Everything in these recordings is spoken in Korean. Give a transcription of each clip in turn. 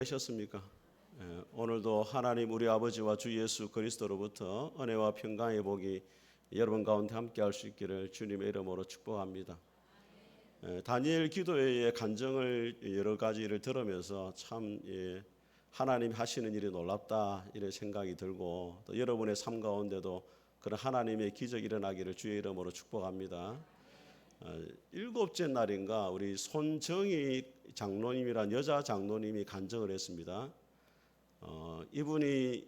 되셨습니까? 오늘도 하나님 우리 아버지와 주 예수 그리스도로부터 은혜와 평강의 복이 여러분 가운데 함께할 수 있기를 주님의 이름으로 축복합니다. 다니엘 기도회의 간증을 여러 가지를 들으면서 참 하나님 하시는 일이 놀랍다 이런 생각이 들고, 또 여러분의 삶 가운데도 그런 하나님의 기적이 일어나기를 주의 이름으로 축복합니다. 일곱째 날인가 우리 손정희 장로님이란 여자 장로님이 간증을 했습니다. 이분이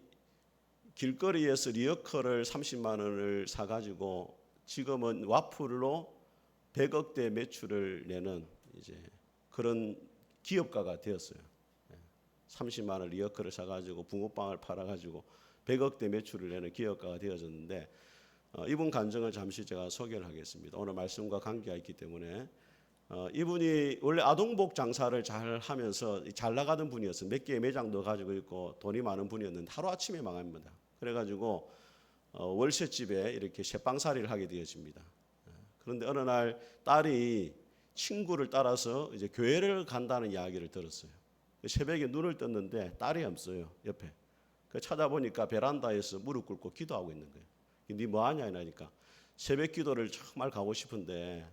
길거리에서 리어커를 30만 원을 사가지고 지금은 와플로 100억대 매출을 내는 이제 그런 기업가가 되었어요. 30만 원 리어커를 사가지고 붕어빵을 팔아가지고 100억대 매출을 내는 기업가가 되어졌는데, 이분 간증을 잠시 제가 소개를 하겠습니다. 오늘 말씀과 관계가 있기 때문에. 이분이 원래 아동복 장사를 잘 하면서 잘 나가던 분이었어요. 몇 개의 매장도 가지고 있고 돈이 많은 분이었는데 하루아침에 망합니다. 그래가지고 월세집에 이렇게 셰빵살이를 하게 되어집니다. 그런데 어느 날 딸이 친구를 따라서 이제 교회를 간다는 이야기를 들었어요. 새벽에 눈을 떴는데 딸이 없어요, 옆에. 찾아보니까 베란다에서 무릎 꿇고 기도하고 있는 거예요. 네 뭐하냐 이러니까 새벽 기도를 정말 가고 싶은데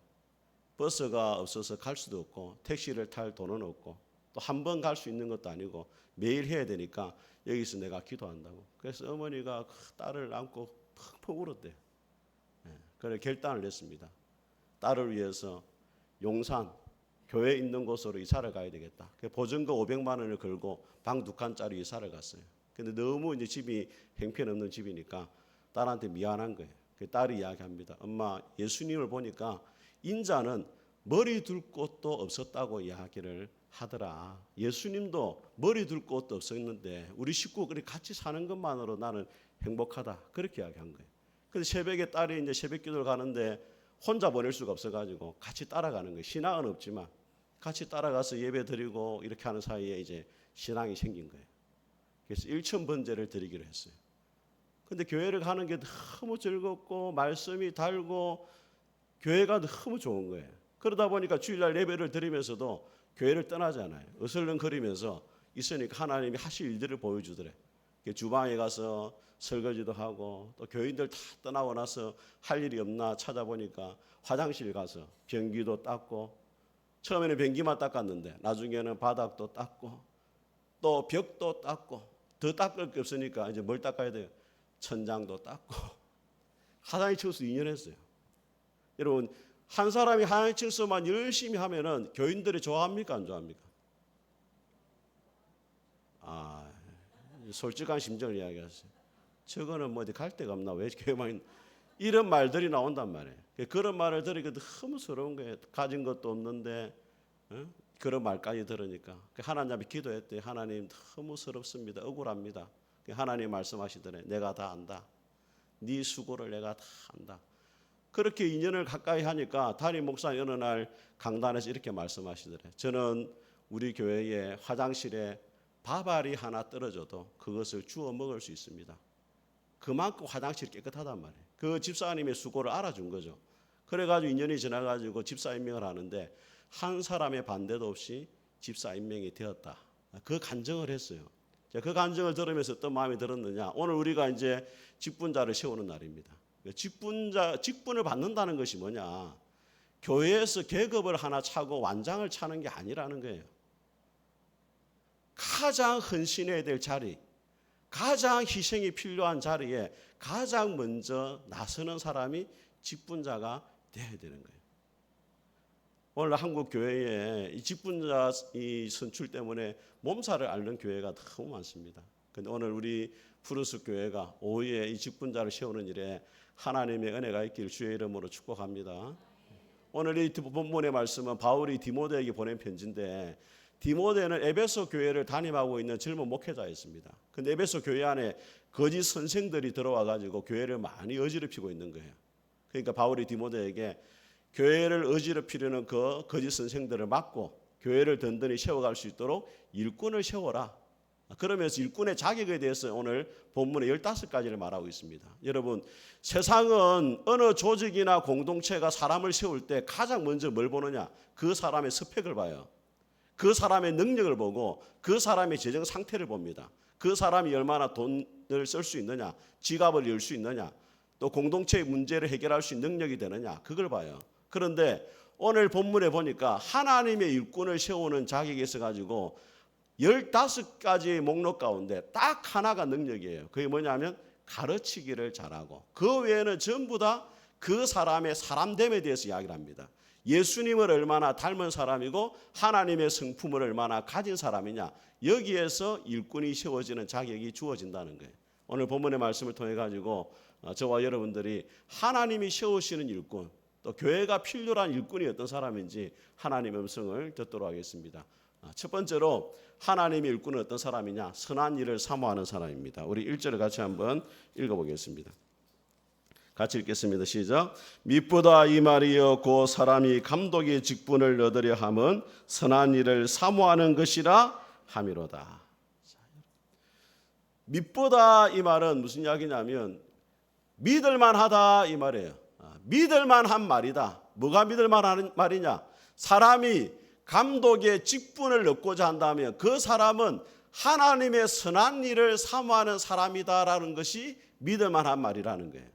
버스가 없어서 갈 수도 없고 택시를 탈 돈은 없고 또 한 번 갈 수 있는 것도 아니고 매일 해야 되니까 여기서 내가 기도한다고. 그래서 어머니가 딸을 안고 펑펑 울었대요. 그래 결단을 냈습니다. 딸을 위해서 용산 교회 있는 곳으로 이사를 가야 되겠다. 보증금 500만 원을 걸고 방 2칸짜리 이사를 갔어요. 근데 너무 이제 집이 형편없는 집이니까 딸한테 미안한 거예요. 딸이 이야기합니다. 엄마, 예수님을 보니까 인자는 머리 둘 곳도 없었다고 이야기를 하더라. 예수님도 머리 둘 곳도 없었는데 우리 식구 같이 사는 것만으로 나는 행복하다. 그렇게 이야기한 거예요. 그래서 새벽에 딸이 이제 새벽 기도를 가는데 혼자 보낼 수가 없어가지고 같이 따라가는 거예요. 신앙은 없지만 같이 따라가서 예배 드리고 이렇게 하는 사이에 이제 신앙이 생긴 거예요. 그래서 일천번제를 드리기로 했어요. 근데 교회를 가는 게 너무 즐겁고 말씀이 달고 교회가 너무 좋은 거예요. 그러다 보니까 주일날 예배를 드리면서도 교회를 떠나지 않아요. 어슬렁거리면서 있으니까 하나님이 하실 일들을 보여주더래. 주방에 가서 설거지도 하고 또 교인들 다 떠나고 나서 할 일이 없나 찾아보니까 화장실 가서 변기도 닦고, 처음에는 변기만 닦았는데 나중에는 바닥도 닦고 또 벽도 닦고, 더 닦을 게 없으니까 이제 뭘 닦아야 돼요? 천장도 닦고. 하나님 청소 2년 했어요. 여러분, 한 사람이 하나님 청소만 열심히 하면은 교인들이 좋아합니까 안 좋아합니까? 솔직한 심정을 이야기하세요. 저거는 뭐 어디 갈 데가 없나, 왜 교회만 이런 말들이 나온단 말이에요. 그런 말을 들으니까 너무 서러운 거예요. 가진 것도 없는데 그런 말까지 들으니까 하나님 앞에 기도했더니 하나님 너무 서럽습니다. 억울합니다. 하나님 말씀하시더래. 내가 다 안다. 네 수고를 내가 다 안다. 그렇게 2년을 가까이 하니까 담임 목사님 어느 날 강단에서 이렇게 말씀하시더래. 저는 우리 교회에 화장실에 밥알이 하나 떨어져도 그것을 주워 먹을 수 있습니다. 그만큼 화장실이 깨끗하단 말이에요. 그 집사님의 수고를 알아준 거죠. 그래가지고 2년이 지나가지고 집사 임명을 하는데 한 사람의 반대도 없이 집사 임명이 되었다. 그 간증을 했어요. 그 간증을 들으면서 어떤 마음이 들었느냐. 오늘 우리가 이제 직분자를 세우는 날입니다. 직분을 받는다는 것이 뭐냐. 교회에서 계급을 하나 차고 완장을 차는 게 아니라는 거예요. 가장 헌신해야 될 자리, 가장 희생이 필요한 자리에 가장 먼저 나서는 사람이 직분자가 되어야 되는 거예요. 오늘 한국 교회에 이 직분자 이 선출 때문에 몸살을 앓는 교회가 너무 많습니다. 그런데 오늘 우리 푸르스 교회가 오후에 이 직분자를 세우는 일에 하나님의 은혜가 있기를 주의 이름으로 축복합니다. 오늘 이 본문의 말씀은 바울이 디모데에게 보낸 편지인데, 디모데는 에베소 교회를 담임하고 있는 젊은 목회자였습니다. 그런데 에베소 교회 안에 거짓 선생들이 들어와 가지고 교회를 많이 어지럽히고 있는 거예요. 그러니까 바울이 디모데에게 교회를 어지럽히려는 그 거짓 선생들을 막고 교회를 든든히 세워갈 수 있도록 일꾼을 세워라. 그러면서 일꾼의 자격에 대해서 오늘 본문에 15가지를 말하고 있습니다. 여러분, 세상은 어느 조직이나 공동체가 사람을 세울 때 가장 먼저 뭘 보느냐? 그 사람의 스펙을 봐요. 그 사람의 능력을 보고 그 사람의 재정 상태를 봅니다. 그 사람이 얼마나 돈을 쓸 수 있느냐, 지갑을 열 수 있느냐, 또 공동체의 문제를 해결할 수 있는 능력이 되느냐, 그걸 봐요. 그런데 오늘 본문에 보니까 하나님의 일꾼을 세우는 자격이 있어가지고 15가지의 목록 가운데 딱 하나가 능력이에요. 그게 뭐냐면 가르치기를 잘하고, 그 외에는 전부 다 그 사람의 사람됨에 대해서 이야기를 합니다. 예수님을 얼마나 닮은 사람이고 하나님의 성품을 얼마나 가진 사람이냐, 여기에서 일꾼이 세워지는 자격이 주어진다는 거예요. 오늘 본문의 말씀을 통해 가지고 저와 여러분들이 하나님이 세우시는 일꾼, 또 교회가 필요로 한 일꾼이 어떤 사람인지 하나님의 음성을 듣도록 하겠습니다. 첫 번째로 하나님의 일꾼은 어떤 사람이냐? 선한 일을 사모하는 사람입니다. 우리 1절을 같이 한번 읽어보겠습니다. 같이 읽겠습니다. 시작. 미쁘다 이 말이여 곧 사람이 감독의 직분을 얻으려 함은 선한 일을 사모하는 것이라 함이로다. 미쁘다 이 말은 무슨 이야기냐면 믿을만하다 이 말이에요. 믿을만한 말이다. 뭐가 믿을만한 말이냐? 사람이 감독의 직분을 얻고자 한다면 그 사람은 하나님의 선한 일을 사모하는 사람이다라는 것이 믿을만한 말이라는 거예요.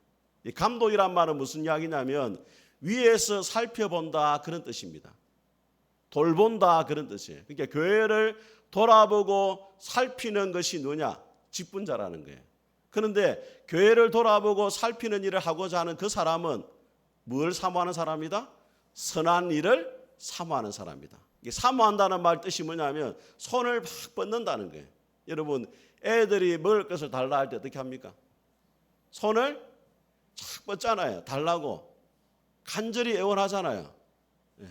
이 감독이란 말은 무슨 이야기냐면 위에서 살펴본다 그런 뜻입니다. 돌본다 그런 뜻이에요. 그러니까 교회를 돌아보고 살피는 것이 누구냐? 직분자라는 거예요. 그런데 교회를 돌아보고 살피는 일을 하고자 하는 그 사람은 뭘 사모하는 사람이다? 선한 일을 사모하는 사람이다. 사모한다는 말 뜻이 뭐냐면 손을 막 뻗는다는 거예요. 여러분, 애들이 먹을 것을 달라 할 때 어떻게 합니까? 손을 착 뻗잖아요. 달라고 간절히 애원하잖아요. 예.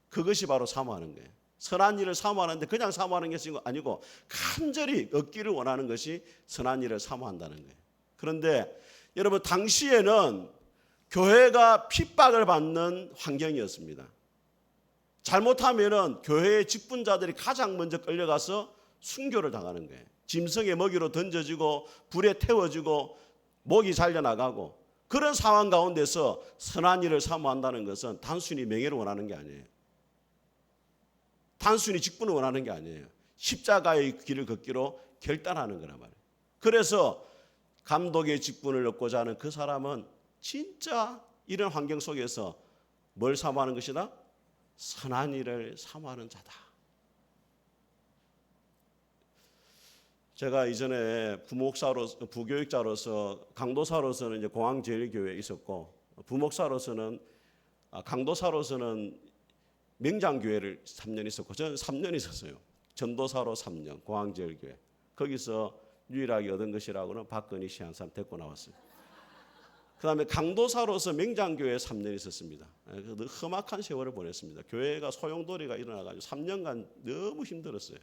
그것이 바로 사모하는 거예요. 선한 일을 사모하는데 그냥 사모하는 것이 아니고 간절히 얻기를 원하는 것이 선한 일을 사모한다는 거예요. 그런데 여러분, 당시에는 교회가 핍박을 받는 환경이었습니다. 잘못하면은 교회의 직분자들이 가장 먼저 끌려가서 순교를 당하는 거예요. 짐승의 먹이로 던져지고 불에 태워지고 목이 잘려나가고, 그런 상황 가운데서 선한 일을 사모한다는 것은 단순히 명예를 원하는 게 아니에요. 단순히 직분을 원하는 게 아니에요. 십자가의 길을 걷기로 결단하는 거란 말이에요. 그래서 감독의 직분을 얻고자 하는 그 사람은 진짜 이런 환경 속에서 뭘 사모하는 것이다? 선한 일을 사모하는 자다. 제가 이전에 부교육자로서 강도사로서는 이제 공항제일교회에 있었고, 부목사로서는 강도사로서는 명장교회를 3년 있었고, 저는 3년 있었어요. 전도사로 3년 공항제일교회. 거기서 유일하게 얻은 것이라고는 박건희 씨 한 사람 데리고 나왔어요. 그 다음에 강도사로서 명장교회에 3년 있었습니다. 험악한 세월을 보냈습니다. 교회가 소용돌이가 일어나가지고 3년간 너무 힘들었어요.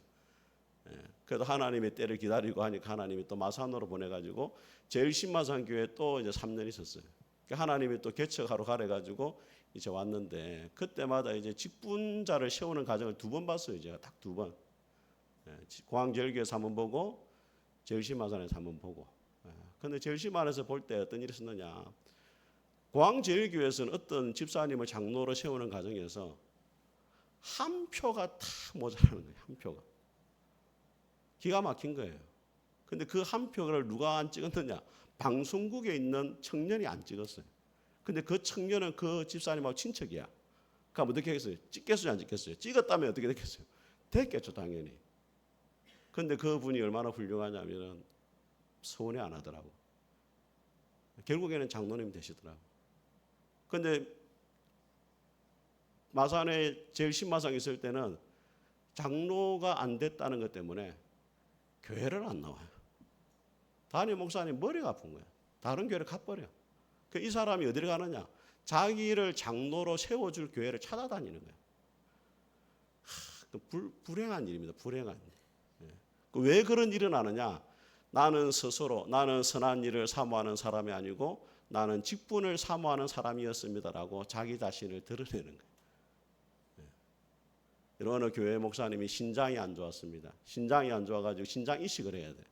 그래도 하나님의 때를 기다리고 하니까 하나님이 또 마산으로 보내가지고 제일신마산교회 또 이제 3년 있었어요. 하나님이 또 개척하러 가래가지고 이제 왔는데, 그때마다 이제 직분자를 세우는 과정을 2번 봤어요. 제가 딱 2번. 공항제일교회에서 1번 보고 제일신마산에서 1번 보고. 그런데 제일신마산에서 볼 때 어떤 일이 있었느냐? 공항제일교회에서는 어떤 집사님을 장로로 세우는 과정에서 한 표가 다 모자라는 거예요. 한 표가. 기가 막힌 거예요. 근데 그 한 표를 누가 안 찍었느냐? 방송국에 있는 청년이 안 찍었어요. 근데 그 청년은 그 집사님하고 친척이야. 그럼 어떻게 하겠어요? 찍겠어요, 안 찍겠어요? 찍었다면 어떻게 됐겠어요? 됐겠죠, 당연히. 근데 그분이 얼마나 훌륭하냐면 서운해 안 하더라고. 결국에는 장로님이 되시더라고. 근데 마산에 제일 신마상 있을 때는 장로가 안 됐다는 것 때문에 교회를 안 나와요. 담임 목사님 머리가 아픈 거야. 다른 교회를 가버려. 이 사람이 어디를 가느냐? 자기를 장로로 세워줄 교회를 찾아다니는 거야. 불행한 일입니다. 불행한 일. 왜 그런 일이 나느냐? 나는 스스로 나는 선한 일을 사모하는 사람이 아니고 나는 직분을 사모하는 사람이었습니다라고 자기 자신을 드러내는 거예요. 어느 교회 목사님이 신장이 안 좋았습니다. 신장이 안 좋아가지고 신장 이식을 해야 돼.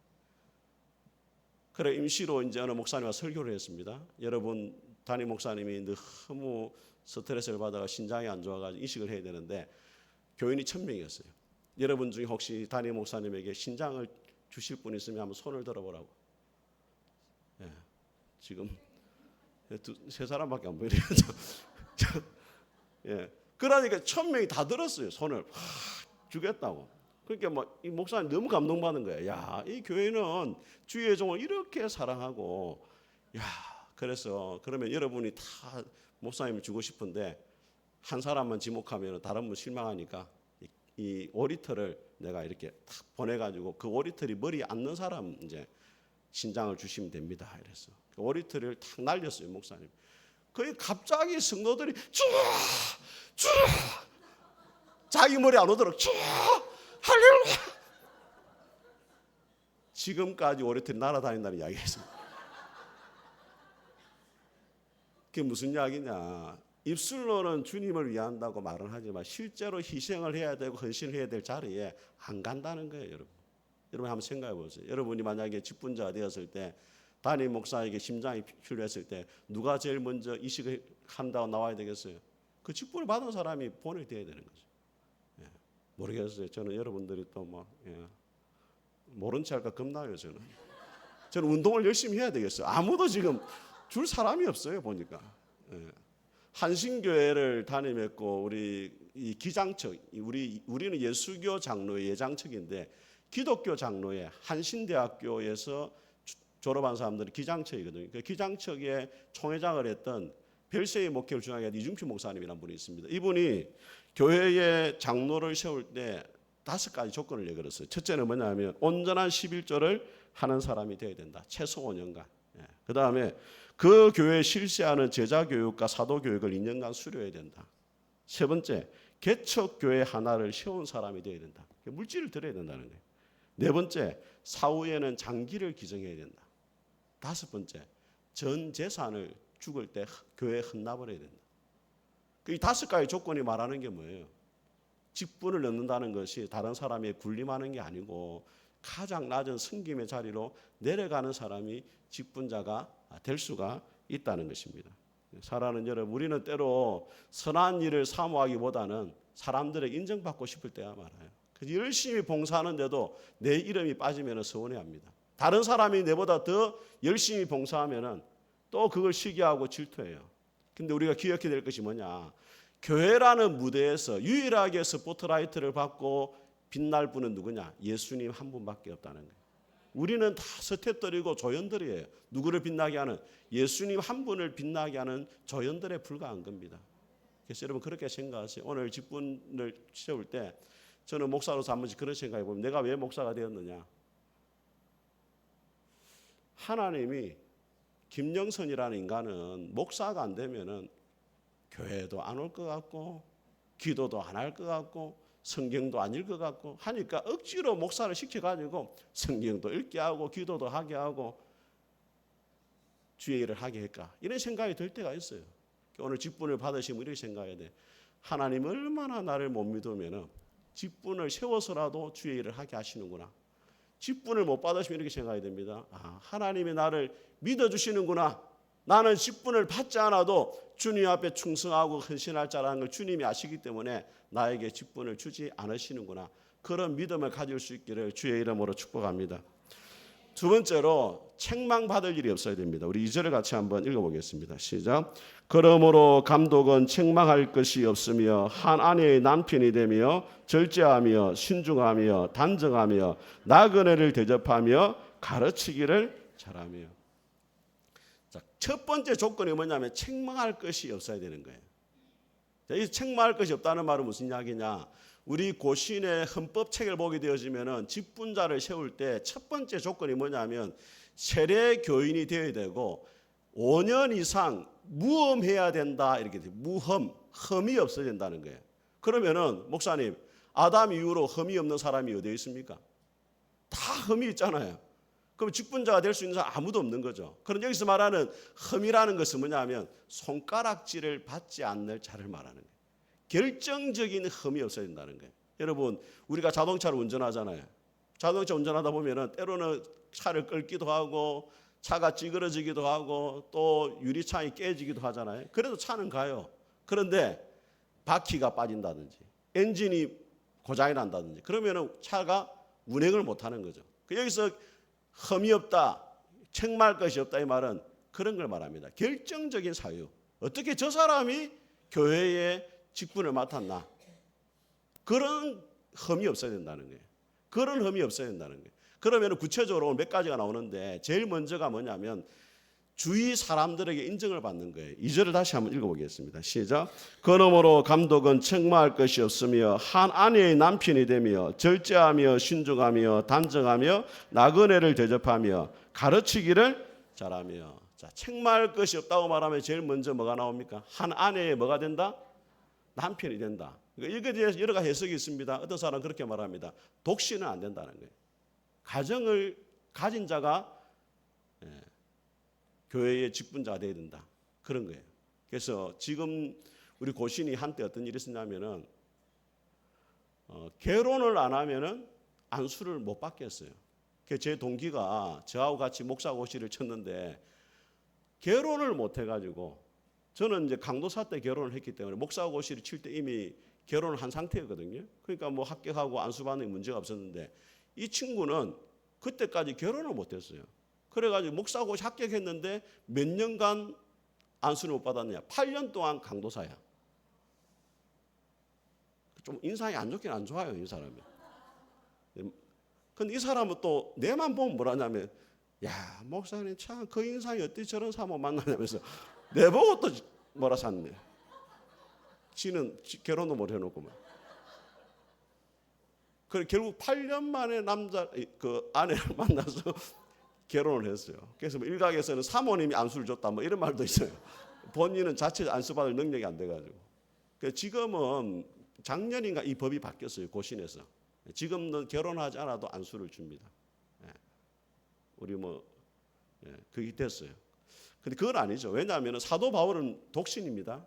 그래 임시로 이제 어느 목사님과 설교를 했습니다. 여러분, 담임 목사님이 너무 스트레스를 받아가 신장이 안 좋아가지고 이식을 해야 되는데 교인이 1000명이었어요. 여러분 중에 혹시 담임 목사님에게 신장을 주실 분 있으면 한번 손을 들어보라고. 예, 지금 세 사람밖에 안 보이네요. 예, 그러니까 1000명이 다 들었어요. 손을 주겠다고. 그러니까 뭐 이 목사님 너무 감동받은 거예요. 야, 이 교회는 주의 종을 이렇게 사랑하고, 야, 그래서 그러면 여러분이 다 목사님을 주고 싶은데 한 사람만 지목하면 다른 분 실망하니까 이 오리털을 내가 이렇게 탁 보내가지고 그 오리털이 머리에 앉는 사람 이제 신장을 주시면 됩니다. 이래서 그 오리털을 탁 날렸어요, 목사님. 거의 갑자기 성도들이 쭈 자기 머리 안 오도록 쭈 할렐루야. 지금까지 오리털이 날아다닌다는 이야기였습니다. 그게 무슨 이야기냐? 입술로는 주님을 위한다고 말은 하지만 실제로 희생을 해야 되고 헌신을 해야 될 자리에 안 간다는 거예요, 여러분. 여러분 한번 생각해 보세요. 여러분이 만약에 직분자가 되었을 때 담임 목사에게 심장이 필요했을 때 누가 제일 먼저 이식을 한다고 나와야 되겠어요? 그 직분을 받은 사람이 본을 돼야 되는 거죠. 예. 모르겠어요. 저는 여러분들이 또 뭐 모른 체 할까 겁나요. 저는 운동을 열심히 해야 되겠어요. 아무도 지금 줄 사람이 없어요, 보니까. 예. 한신교회를 담임했고 우리 이 기장처 우리는 예수교 장로의 예장처인데 기독교 장로의 한신대학교에서 졸업한 사람들이 기장처이거든요. 그 기장처의 총회장을 했던 별세의 목회를 중앙에 한 이중필 목사님이라는 분이 있습니다. 이분이 교회의 장로를 세울 때 5가지 조건을 내걸었어요. 첫째는 뭐냐면 온전한 11조를 하는 사람이 되어야 된다. 최소 5년간. 예. 그 다음에 그 교회에 실시하는 제자교육과 사도교육을 2년간 수료해야 된다. 세 번째, 개척교회 하나를 세운 사람이 되어야 된다. 물질을 드려야 된다는 거예요. 네 번째, 사후에는 장기를 기증해야 된다. 5번째, 전 재산을 죽을 때 교회에 헌납을 해야 된다. 이 5가지 조건이 말하는 게 뭐예요? 직분을 넣는다는 것이 다른 사람에 군림하는 게 아니고 가장 낮은 섬김의 자리로 내려가는 사람이 직분자가 될 수가 있다는 것입니다. 사랑하는 여러분, 우리는 때로 선한 일을 사모하기보다는 사람들에게 인정받고 싶을 때가 많아요. 그래서 열심히 봉사하는데도 내 이름이 빠지면 서운해합니다. 다른 사람이 내보다 더 열심히 봉사하면 또 그걸 시기하고 질투해요. 근데 우리가 기억해야 될 것이 뭐냐? 교회라는 무대에서 유일하게 스포트라이트를 받고 빛날 분은 누구냐? 예수님 한 분밖에 없다는 거예요. 우리는 다 서태떨이고 조연들이에요. 누구를 빛나게 하는? 예수님 한 분을 빛나게 하는 조연들에 불과한 겁니다. 그래서 여러분 그렇게 생각하세요. 오늘 직분을 세울 때 저는 목사로서 한 번씩 그런 생각해 보면 내가 왜 목사가 되었느냐? 하나님이 김영선이라는 인간은 목사가 안 되면은 교회도 안 올 것 같고 기도도 안 할 것 같고 성경도 안 읽을 것 같고 하니까 억지로 목사를 시켜가지고 성경도 읽게 하고 기도도 하게 하고 주의 일을 하게 할까 이런 생각이 들 때가 있어요. 오늘 직분을 받으시면 이렇게 생각해야 돼. 하나님 얼마나 나를 못 믿으면 직분을 세워서라도 주의 일을 하게 하시는구나. 직분을 못 받으시면 이렇게 생각해야 됩니다. 하나님이 나를 믿어주시는구나. 나는 직분을 받지 않아도 주님 앞에 충성하고 헌신할 자라는 걸 주님이 아시기 때문에 나에게 직분을 주지 않으시는구나. 그런 믿음을 가질 수 있기를 주의 이름으로 축복합니다. 두 번째로 책망받을 일이 없어야 됩니다. 우리 2절을 같이 한번 읽어보겠습니다. 시작. 그러므로 감독은 책망할 것이 없으며 한 아내의 남편이 되며 절제하며 신중하며 단정하며 나그네를 대접하며 가르치기를 잘하며. 자, 첫 번째 조건이 뭐냐면 책망할 것이 없어야 되는 거예요. 자, 이 책망할 것이 없다는 말은 무슨 이야기냐? 우리 고신의 헌법책을 보게 되어지면은 직분자를 세울 때 첫 번째 조건이 뭐냐면 세례 교인이 되어야 되고 5년 이상 무험해야 된다 이렇게 돼요. 무험, 험이 없어야 된다는 거예요. 그러면은 목사님 아담 이후로 험이 없는 사람이 어디에 있습니까? 다 험이 있잖아요. 그럼 직분자가 될 수 있는 사람 아무도 없는 거죠. 그럼 여기서 말하는 험이라는 것은 뭐냐면 손가락질을 받지 않는 자를 말하는 거예요. 결정적인 험이 없어야 된다는 거예요. 여러분 우리가 자동차를 운전하잖아요. 자동차 운전하다 보면은 때로는 차를 끌기도 하고 차가 찌그러지기도 하고 또 유리창이 깨지기도 하잖아요. 그래도 차는 가요. 그런데 바퀴가 빠진다든지 엔진이 고장이 난다든지 그러면은 차가 운행을 못 하는 거죠. 여기서 흠이 없다, 책망할 것이 없다 이 말은 그런 걸 말합니다. 결정적인 사유. 어떻게 저 사람이 교회의 직분을 맡았나? 그런 흠이 없어야 된다는 거예요. 그런 흠이 없어야 된다는 거예요. 그러면 구체적으로 몇 가지가 나오는데 제일 먼저가 뭐냐면 주위 사람들에게 인정을 받는 거예요. 2절을 다시 한번 읽어보겠습니다. 시작. 그러므로 감독은 책망할 것이 없으며 한 아내의 남편이 되며 절제하며 신중하며 단정하며 나그네를 대접하며 가르치기를 잘하며. 자, 책망할 것이 없다고 말하면 제일 먼저 뭐가 나옵니까? 한 아내의 뭐가 된다? 남편이 된다. 이거에 대해서 여러 가지 해석이 있습니다. 어떤 사람은 그렇게 말합니다. 독신은 안 된다는 거예요. 가정을 가진 자가 교회의 직분자가 되어야 된다. 그런 거예요. 그래서 지금 우리 고신이 한때 어떤 일이 있었냐면은 결혼을 안 하면은 안수를 못 받겠어요. 제 동기가 저하고 같이 목사 고시를 쳤는데 결혼을 못 해가지고 저는 이제 강도사 때 결혼을 했기 때문에 목사 고시를 칠 때 이미 결혼을 한 상태였거든요. 그러니까 뭐 합격하고 안수 받는 게 문제가 없었는데 이 친구는 그때까지 결혼을 못 했어요. 그래가지고 목사고시 합격했는데 몇 년간 안수를 못 받았냐? 8년 동안 강도사야. 좀 인상이 안 좋긴 안 좋아요, 이 사람이. 근데 이 사람은 또 내만 보면 뭐라냐면, 야 목사님 참 그 인상이 어떻게 저런 사모 만나냐면서 내보고 또 뭐라 샀네. 지는 결혼도 못 해놓고만. 그래 결국 8년 만에 남자 그 아내를 만나서 결혼을 했어요. 그래서 뭐 일각에서는 사모님이 안수를 줬다 뭐 이런 말도 있어요. 본인은 자체 안수 받을 능력이 안 돼가지고. 지금은 작년인가 이 법이 바뀌었어요. 고신에서. 지금은 결혼하지 않아도 안수를 줍니다. 우리 뭐 그게 됐어요. 근데 그건 아니죠. 왜냐하면 사도 바울은 독신입니다.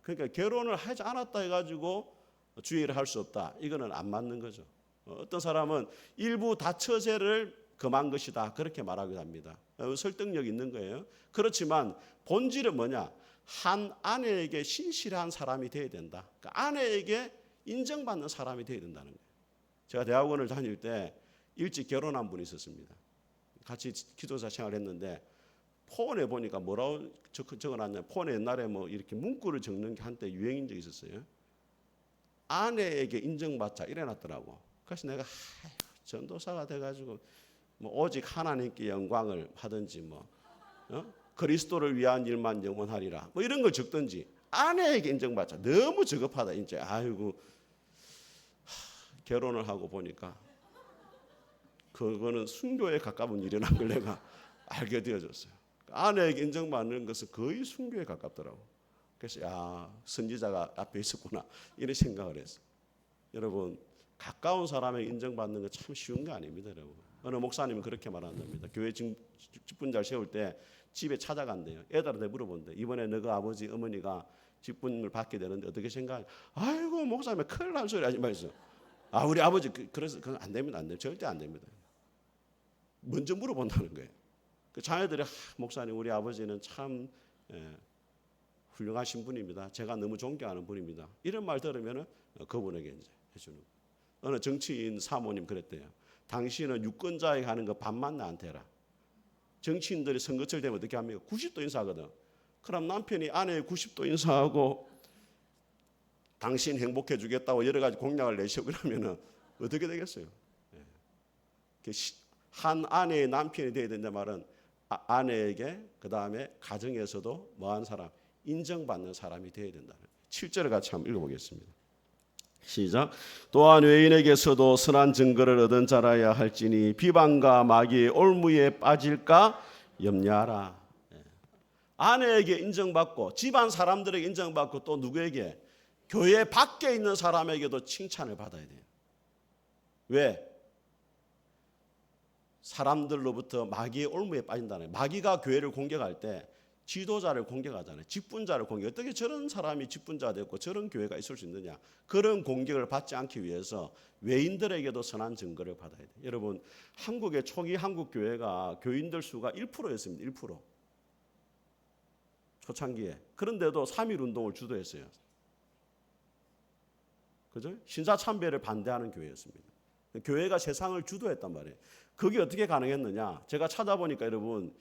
그러니까 결혼을 하지 않았다 해가지고 주의를 할 수 없다. 이거는 안 맞는 거죠. 어떤 사람은 일부 다처제를 금한 것이다. 그렇게 말하기도 합니다. 설득력 있는 거예요. 그렇지만 본질은 뭐냐? 한 아내에게 신실한 사람이 되어야 된다. 그러니까 아내에게 인정받는 사람이 되어야 된다는 거예요. 제가 대학원을 다닐 때 일찍 결혼한 분이 있었습니다. 같이 기도사 생활했는데 폰에 보니까 뭐라고 적어놨냐? 폰에 옛날에 뭐 이렇게 문구를 적는 게 한때 유행인 적이 있었어요. 아내에게 인정받자 이래놨더라고. 그래서 내가 전도사가 돼가지고 뭐 오직 하나님께 영광을 하든지 뭐 그리스도를 위한 일만 영원하리라 뭐 이런 걸 적든지 아내에게 인정받자. 너무 저급하다 이제. 아이고 결혼을 하고 보니까 그거는 순교에 가까운 일이라는 걸 내가 알게 되어졌어요. 아내에게 인정받는 것은 거의 순교에 가깝더라고. 그래서 야 선지자가 앞에 있었구나 이런 생각을 했어요. 여러분 가까운 사람에게 인정받는 거 참 쉬운 거 아닙니다. 여러분. 어느 목사님은 그렇게 말한답니다. 교회 직분자를 세울 때 집에 찾아간대요. 애들한테 물어본대. 이번에 너가 아버지 어머니가 직분을 받게 되는데 어떻게 생각해? 아이고 목사님 큰일 난 소리 하지 마세요. 아 우리 아버지 그래서 그건 안 됩니다. 안 됩니다. 절대 안 됩니다. 먼저 물어본다는 거예요. 그 자녀들이 목사님 우리 아버지는 참 훌륭하신 분입니다. 제가 너무 존경하는 분입니다. 이런 말 들으면 그분에게 이제 해주는 거예요. 어느 정치인 사모님 그랬대요. 당신은 유권자에게 하는 거 반만 나한테 해라. 정치인들이 선거철 되면 어떻게 합니까? 90도 인사하거든. 그럼 남편이 아내의 90도 인사하고 당신 행복해 주겠다고 여러 가지 공약을 내시고 그러면 어떻게 되겠어요? 한 아내의 남편이 되어야 된다 말은 아내에게 그 다음에 가정에서도 뭐한 사람? 인정받는 사람이 되어야 된다. 7절을 같이 한번 읽어보겠습니다. 시작. 또한 외인에게서도 선한 증거를 얻은 자라야 할지니 비방과 마귀의 올무에 빠질까 염려하라. 아내에게 인정받고 집안 사람들에게 인정받고 또 누구에게? 교회 밖에 있는 사람에게도 칭찬을 받아야 돼요. 왜? 사람들로부터 마귀의 올무에 빠진다는 거예요. 마귀가 교회를 공격할 때 지도자를 공격하잖아요. 직분자를 공격. 어떻게 저런 사람이 직분자가 됐고 저런 교회가 있을 수 있느냐. 그런 공격을 받지 않기 위해서 외인들에게도 선한 증거를 받아야 돼요. 여러분 한국의 초기 한국 교회가 교인들 수가 1%였습니다. 1%. 초창기에. 그런데도 3.1 운동을 주도했어요. 그죠? 신사참배를 반대하는 교회였습니다. 교회가 세상을 주도했단 말이에요. 그게 어떻게 가능했느냐? 제가 찾아보니까 여러분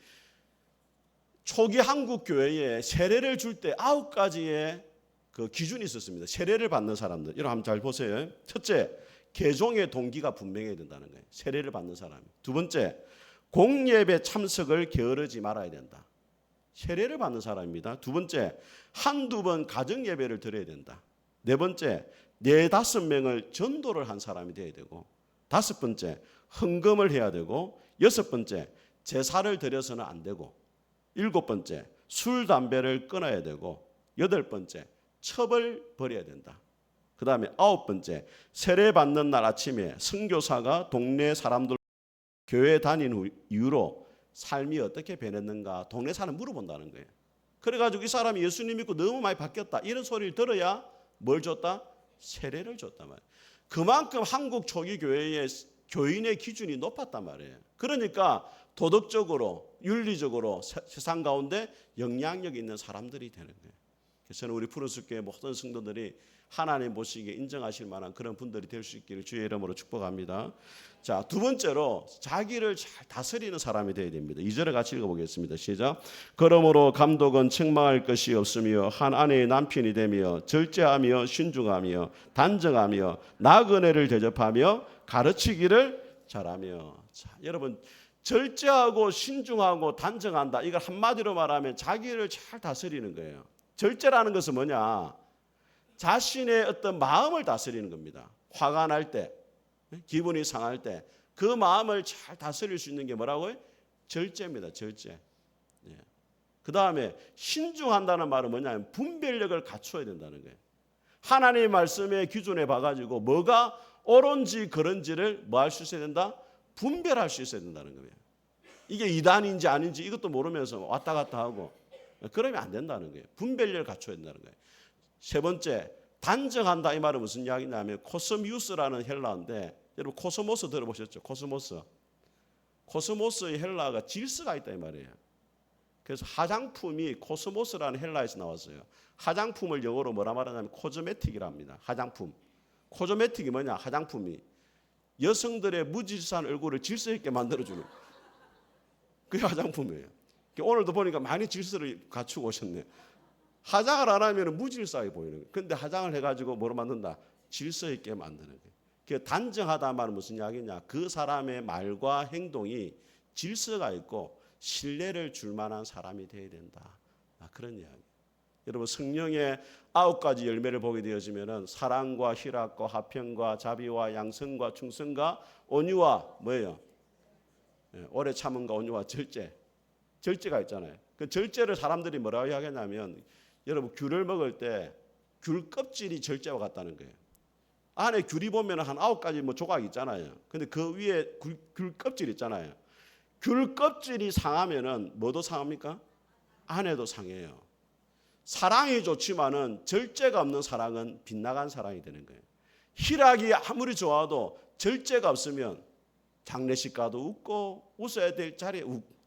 초기 한국 교회에 세례를 줄 때 9가지의 그 기준이 있었습니다. 세례를 받는 사람들. 이거 한번 잘 보세요. 첫째, 개종의 동기가 분명해야 된다는 거예요. 세례를 받는 사람이. 두 번째, 공예배 참석을 게으르지 말아야 된다. 세례를 받는 사람입니다. 두 번째, 한두 번 가정 예배를 드려야 된다. 네 번째, 4-5명을 전도를 한 사람이 돼야 되고, 다섯 번째, 헌금을 해야 되고, 여섯 번째, 제사를 드려서는 안 되고, 일곱 번째, 술, 담배를 끊어야 되고, 여덟 번째, 첩을 버려야 된다. 그 다음에 아홉 번째, 세례 받는 날 아침에 선교사가 동네 사람들 교회 다닌 이후로 삶이 어떻게 변했는가 동네 사람 물어본다는 거예요. 그래가지고 이 사람이 예수님 믿고 너무 많이 바뀌었다 이런 소리를 들어야 뭘 줬다? 세례를 줬단 말이에요. 그만큼 한국 초기 교회의 교인의 기준이 높았단 말이에요. 그러니까 도덕적으로 윤리적으로 세상 가운데 영향력 있는 사람들이 되는 거예요. 그래서 저는 우리 푸른숲교회 모든 성도들이 하나님 보시기에 인정하실 만한 그런 분들이 될 수 있기를 주의 이름으로 축복합니다. 자, 두 번째로 자기를 잘 다스리는 사람이 되어야 됩니다. 2절을 같이 읽어보겠습니다. 시작. 그러므로 감독은 책망할 것이 없으며 한 아내의 남편이 되며 절제하며 신중하며 단정하며 나그네를 대접하며 가르치기를 잘하며. 자, 여러분 절제하고 신중하고 단정한다. 이걸 한마디로 말하면 자기를 잘 다스리는 거예요. 절제라는 것은 뭐냐? 자신의 어떤 마음을 다스리는 겁니다. 화가 날 때, 기분이 상할 때 그 마음을 잘 다스릴 수 있는 게 뭐라고요? 절제입니다. 절제. 예. 그 다음에 신중한다는 말은 뭐냐면 분별력을 갖춰야 된다는 거예요. 하나님의 말씀의 기준에 봐가지고 뭐가 옳은지 그런지를 뭐 할 수 있어야 된다? 분별할 수 있어야 된다는 거예요. 이게 이단인지 아닌지 이것도 모르면서 왔다 갔다 하고 그러면 안 된다는 거예요. 분별력을 갖춰야 된다는 거예요. 세 번째, 단정한다 이 말은 무슨 이야기냐면 코스미우스라는 헬라어인데 여러분 코스모스 들어보셨죠? 코스모스의 헬라어가 질서가 있다 이 말이에요. 그래서 화장품이 코스모스라는 헬라어에서 나왔어요. 화장품을 영어로 뭐라 말하냐면 코즈메틱이라 합니다. 화장품. 코즈메틱이 뭐냐? 화장품이 여성들의 무질서한 얼굴을 질서 있게 만들어주는 그게 화장품이에요. 오늘도 보니까 많이 질서를 갖추고 오셨네요. 화장을 안 하면 무질서하게 보이는 거예요. 그런데 화장을 해가지고 뭐로 만든다? 질서 있게 만드는 거예요. 그 단정하다 말은 무슨 이야기냐? 그 사람의 말과 행동이 질서가 있고 신뢰를 줄 만한 사람이 되어야 된다. 그런 이야기. 여러분 성령의 9가지 열매를 보게 되어지면은 사랑과 희락과 화평과 자비와 양성과 충성과 온유와 뭐예요? 오래 참음과 온유와 절제가 있잖아요. 그 절제를 사람들이 뭐라고 이야기하냐면 여러분 귤을 먹을 때 귤 껍질이 절제와 같다는 거예요. 안에 귤이 보면 한 9가지 뭐 조각 있잖아요. 근데 그 위에 귤 껍질 있잖아요. 귤 껍질이 상하면은 뭐도 상합니까? 안에도 상해요. 사랑이 좋지만은 절제가 없는 사랑은 빗나간 사랑이 되는 거예요. 희락이 아무리 좋아도 절제가 없으면 장례식 가도 웃고 웃어야 될 자리에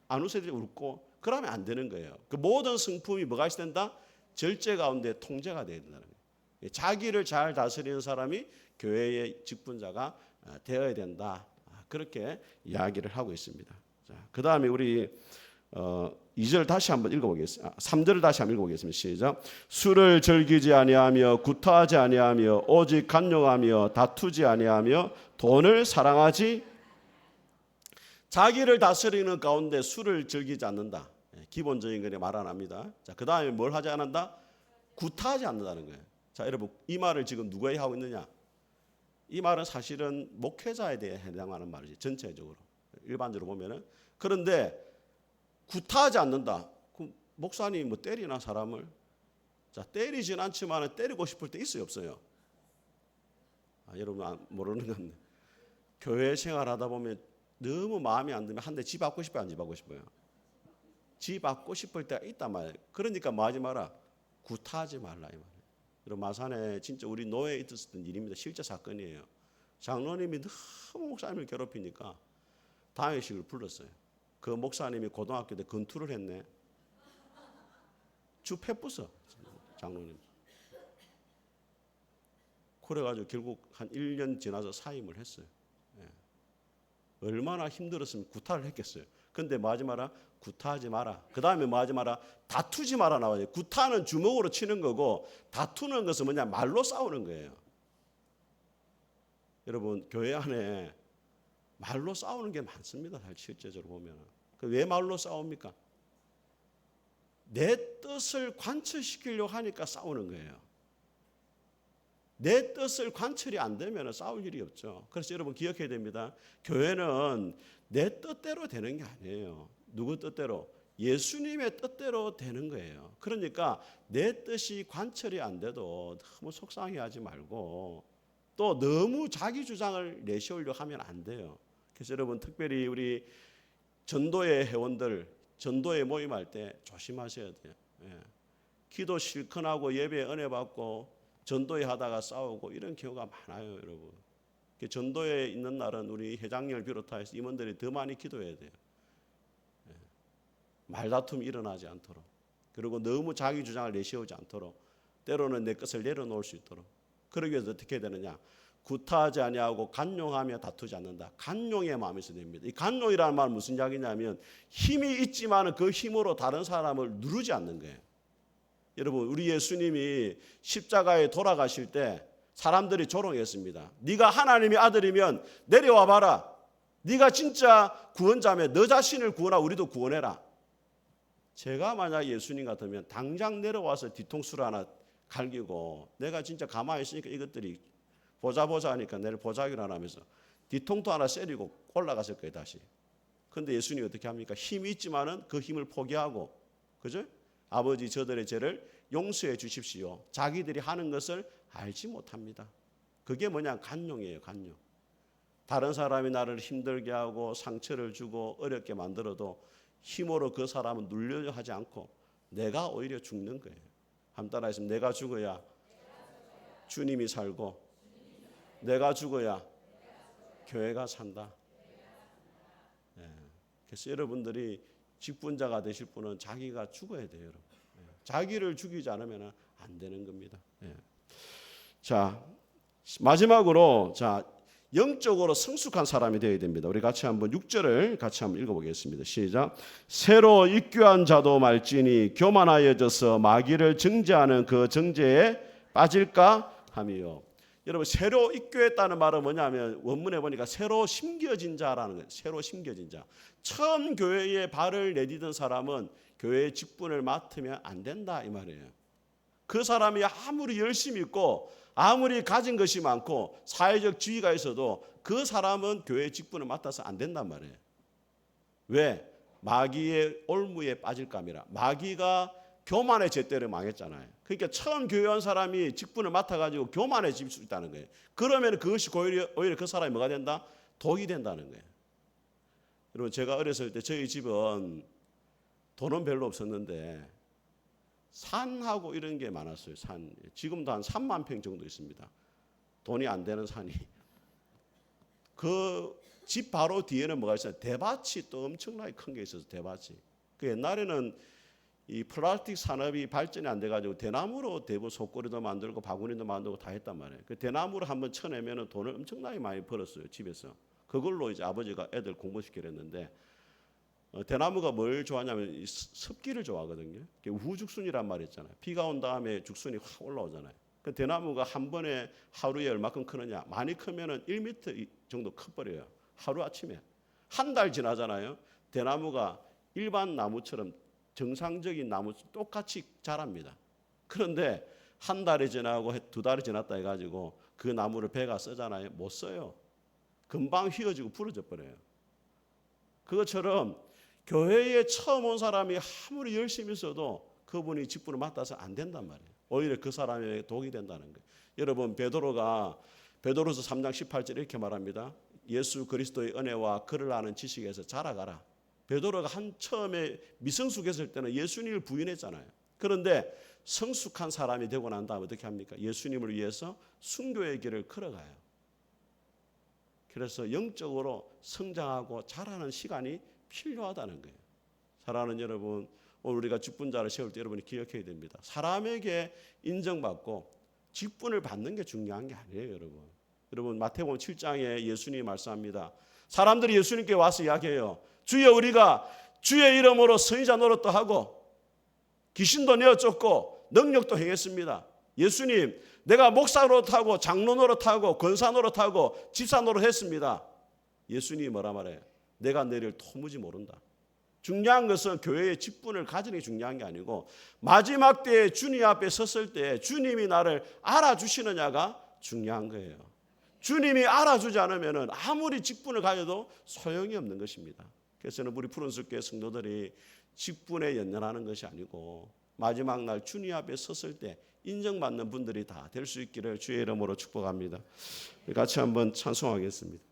안 웃어야 될 웃고 그러면 안 되는 거예요. 그 모든 성품이 뭐가 있어야 된다? 절제 가운데 통제가 돼야 된다는 거예요. 자기를 잘 다스리는 사람이 교회의 직분자가 되어야 된다. 그렇게 이야기를 하고 있습니다. 자, 그다음에 우리 2절 다시 한번 읽어보겠습니다. 3절을 다시 한번 읽어보겠습니다. 시작. 술을 즐기지 아니하며 구타하지 아니하며 오직 간용하며 다투지 아니하며 돈을 사랑하지. 자기를 다스리는 가운데 술을 즐기지 않는다. 기본적인 거에 말 안 합니다. 자, 그 다음에 뭘 하지 않는다? 구타하지 않는다는 거예요. 자, 여러분 이 말을 지금 누구에게 하고 있느냐? 이 말은 사실은 목회자에 대해 해당하는 말이지. 전체적으로 일반적으로 보면은. 그런데 구타하지 않는다. 그럼 목사님 뭐 때리나 사람을? 자, 때리진 않지만 때리고 싶을 때 있어요, 없어요? 여러분 모르는 건데 교회 생활하다 보면 너무 마음에 안 들면 한 대 집 받고 싶어요, 안 집 받고 싶어요? 집 받고 싶을 때가 있단 말이에요. 그러니까 뭐 하지 마라. 구타하지 말라 이 말이에요. 여러분 마산에 진짜 우리 노예에 있었던 일입니다. 실제 사건이에요. 장로님이 너무 목사님을 괴롭히니까 당회식을 불렀어요. 그 목사님이 고등학교 때 건투를 했네. 주 패 부숴 장로님. 그래가지고 결국 한 1년 지나서 사임을 했어요. 예. 얼마나 힘들었으면 구타를 했겠어요. 근데 뭐 하지 마라? 구타하지 마라. 그 다음에 뭐 하지 마라? 다투지 마라 나와요. 구타는 주먹으로 치는 거고 다투는 것은 뭐냐? 말로 싸우는 거예요. 여러분 교회 안에 말로 싸우는 게 많습니다. 실제적으로 보면. 왜 말로 싸웁니까? 내 뜻을 관철시키려고 하니까 싸우는 거예요. 내 뜻을 관철이 안 되면 싸울 일이 없죠. 그래서 여러분 기억해야 됩니다. 교회는 내 뜻대로 되는 게 아니에요. 누구 뜻대로? 예수님의 뜻대로 되는 거예요. 그러니까 내 뜻이 관철이 안 돼도 너무 속상해하지 말고 또 너무 자기 주장을 내세우려고 하면 안 돼요. 그래서 여러분 특별히 우리 전도의 회원들 전도에 모임할 때 조심하셔야 돼요. 예. 기도 실컷 하고 예배 은혜 받고 전도회 하다가 싸우고 이런 경우가 많아요, 여러분. 전도회 있는 날은 우리 회장님을 비롯해서 임원들이 더 많이 기도해야 돼요. 예. 말다툼이 일어나지 않도록. 그리고 너무 자기 주장을 내세우지 않도록. 때로는 내 것을 내려놓을 수 있도록. 그러기 위해서 어떻게 되느냐? 구타하지 아니하고 간용하며 다투지 않는다. 간용의 마음이 있어야 됩니다. 이 간용이라는 말은 무슨 이야기냐면 힘이 있지만 그 힘으로 다른 사람을 누르지 않는 거예요. 여러분 우리 예수님이 십자가에 돌아가실 때 사람들이 조롱했습니다. 네가 하나님의 아들이면 내려와 봐라. 네가 진짜 구원자면 너 자신을 구원하고 우리도 구원해라. 제가 만약 예수님 같으면 당장 내려와서 뒤통수를 하나 갈기고 내가 진짜 가만히 있으니까 이것들이 보자 하니까 내일 보자기를 안 하면서 뒤통수 하나 세리고 올라갔을 거예요 다시. 그런데 예수님이 어떻게 합니까? 힘이 있지만은 그 힘을 포기하고, 그죠? 아버지 저들의 죄를 용서해 주십시오. 자기들이 하는 것을 알지 못합니다. 그게 뭐냐? 간용이에요, 간용. 다른 사람이 나를 힘들게 하고 상처를 주고 어렵게 만들어도 힘으로 그 사람은 누려려 하지 않고 내가 오히려 죽는 거예요. 한번 따라했으면 내가 죽어야 주님이 살고 내가 죽어야 교회가 산다. 네. 그래서 여러분들이 직분자가 되실 분은 자기가 죽어야 돼요. 여러분. 네. 자기를 죽이지 않으면 안 되는 겁니다. 네. 자, 마지막으로 영적으로 성숙한 사람이 되어야 됩니다. 우리 같이 한번 6절을 같이 한번 읽어보겠습니다. 시작. 새로 입교한 자도 말지니 교만하여져서 마귀를 정죄하는 그 정죄에 빠질까 하며. 여러분 새로 입교했다는 말은 뭐냐면 원문에 보니까 새로 심겨진 자라는 거예요. 새로 심겨진 자. 처음 교회에 발을 내디딘 사람은 교회의 직분을 맡으면 안 된다 이 말이에요. 그 사람이 아무리 열심히 있고 아무리 가진 것이 많고 사회적 지위가 있어도 그 사람은 교회의 직분을 맡아서 안 된단 말이에요. 왜? 마귀의 올무에 빠질까 합니다. 마귀가 교만의 잣대를 망했잖아요. 그러니까 처음 교회 온 사람이 직분을 맡아가지고 교만해질 수 있다는 거예요. 그러면 그것이 오히려 그 사람이 뭐가 된다? 독이 된다는 거예요. 여러분 제가 어렸을 때 저희 집은 돈은 별로 없었는데 산하고 이런 게 많았어요. 산. 지금도 한 3만 평 정도 있습니다. 돈이 안 되는 산이. 그 집 바로 뒤에는 뭐가 있어요? 대밭이 또 엄청나게 큰 게 있어서 대밭이. 그 옛날에는 이 플라스틱 산업이 발전이 안 돼가지고 대나무로 대부분 속고리도 만들고 바구니도 만들고 다 했단 말이에요. 그 대나무를 한번 쳐내면 돈을 엄청나게 많이 벌었어요. 집에서. 그걸로 이제 아버지가 애들 공부시키려 했는데 대나무가 뭘 좋아하냐면 습기를 좋아하거든요. 우후죽순이란 말이 있잖아요. 비가 온 다음에 죽순이 확 올라오잖아요. 그 대나무가 한 번에 하루에 얼마큼 크느냐. 많이 크면은 1m 정도 커버려요. 하루아침에. 한 달 지나잖아요. 대나무가 일반 나무처럼 정상적인 나무 똑같이 자랍니다. 그런데 한 달이 지나고 2달이 지났다 해가지고 그 나무를 배가 쓰잖아요. 못 써요. 금방 휘어지고 부러져 버려요. 그것처럼 교회에 처음 온 사람이 아무리 열심히 있어도 그분이 직분을 맡아서 안 된단 말이에요. 오히려 그 사람에게 독이 된다는 거예요. 여러분 베드로서 3장 18절 이렇게 말합니다. 예수 그리스도의 은혜와 그를 아는 지식에서 자라가라. 베드로가 처음에 미성숙했을 때는 예수님을 부인했잖아요. 그런데 성숙한 사람이 되고 난 다음에 어떻게 합니까? 예수님을 위해서 순교의 길을 걸어가요. 그래서 영적으로 성장하고 자라는 시간이 필요하다는 거예요. 사랑하는 여러분, 오늘 우리가 직분자를 세울 때 여러분이 기억해야 됩니다. 사람에게 인정받고 직분을 받는 게 중요한 게 아니에요, 여러분. 여러분 마태복음 7장에 예수님이 말씀합니다. 사람들이 예수님께 와서 이야기해요. 주여, 우리가 주의 이름으로 선지자 노릇도 하고 귀신도 내어 쫓고 능력도 행했습니다. 예수님, 내가 목사 노릇하고 장로 노릇하고 권사 노릇하고 집사 노릇했습니다. 예수님이 뭐라 말해요? 내가 너희를 도무지 모른다. 중요한 것은 교회의 직분을 가지는 게 중요한 게 아니고 마지막 때에 주님 앞에 섰을 때 주님이 나를 알아주시느냐가 중요한 거예요. 주님이 알아주지 않으면 아무리 직분을 가져도 소용이 없는 것입니다. 그래서 저는 우리 푸른숲교회 성도들이 직분에 연연하는 것이 아니고 마지막 날 주님 앞에 섰을 때 인정받는 분들이 다 될 수 있기를 주의 이름으로 축복합니다. 같이 한번 찬송하겠습니다.